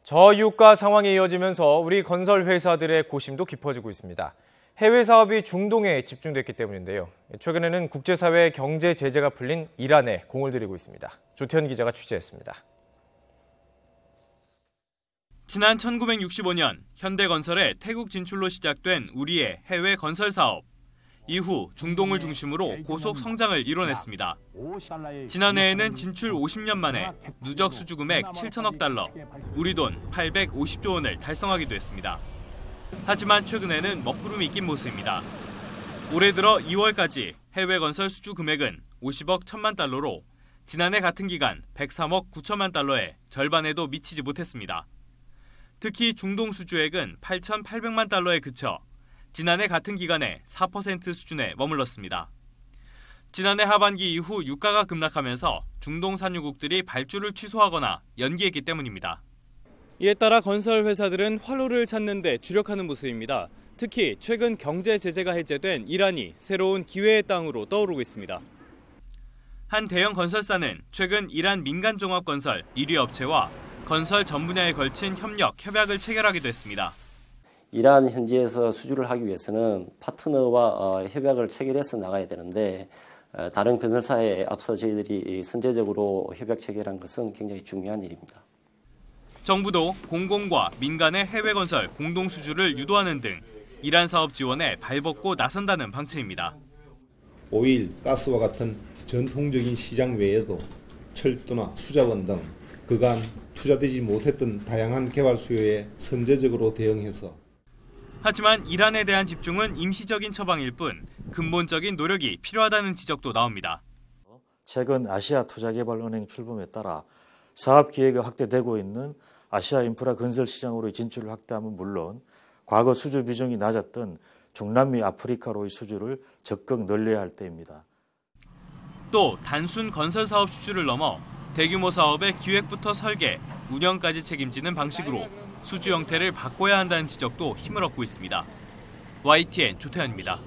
저유가 상황이 이어지면서 우리 건설 회사들의 고심도 깊어지고 있습니다. 해외 사업이 중동에 집중됐기 때문인데요. 최근에는 국제사회 경제 제재가 풀린 이란에 공을 들이고 있습니다. 조태현 기자가 취재했습니다. 지난 1965년 현대건설의 태국 진출로 시작된 우리의 해외 건설 사업. 이후 중동을 중심으로 고속 성장을 이뤄냈습니다. 지난해에는 진출 50년 만에 누적 수주 금액 7천억 달러, 우리 돈 850조 원을 달성하기도 했습니다. 하지만 최근에는 먹구름이 낀 모습입니다. 올해 들어 2월까지 해외 건설 수주 금액은 50억 1천만 달러로 지난해 같은 기간 103억 9천만 달러에 절반에도 미치지 못했습니다. 특히 중동 수주액은 8,800만 달러에 그쳐 지난해 같은 기간에 4% 수준에 머물렀습니다. 지난해 하반기 이후 유가가 급락하면서 중동 산유국들이 발주를 취소하거나 연기했기 때문입니다. 이에 따라 건설 회사들은 활로를 찾는 데 주력하는 모습입니다. 특히 최근 경제 제재가 해제된 이란이 새로운 기회의 땅으로 떠오르고 있습니다. 한 대형 건설사는 최근 이란 민간종합건설 1위 업체와 건설 전 분야에 걸친 협약을 체결하기도 했습니다. 이란 현지에서 수주를 하기 위해서는 파트너와 협약을 체결해서 나가야 되는데 다른 건설사에 앞서 저희들이 선제적으로 협약 체결한 것은 굉장히 중요한 일입니다. 정부도 공공과 민간의 해외 건설 공동 수주를 유도하는 등 이란 사업 지원에 발벗고 나선다는 방침입니다. 오일, 가스와 같은 전통적인 시장 외에도 철도나 수자원 등 그간 투자되지 못했던 다양한 개발 수요에 선제적으로 대응해서 하지만 이란에 대한 집중은 임시적인 처방일 뿐 근본적인 노력이 필요하다는 지적도 나옵니다. 최근 아시아투자개발은행 출범에 따라 사업 기회가 확대되고 있는 아시아 인프라 건설 시장으로의 진출을 확대하면 물론 과거 수주 비중이 낮았던 중남미 아프리카로의 수주를 적극 늘려야 할 때입니다. 또 단순 건설 사업 수주를 넘어 대규모 사업의 기획부터 설계, 운영까지 책임지는 방식으로 수주 형태를 바꿔야 한다는 지적도 힘을 얻고 있습니다. YTN 조태현입니다.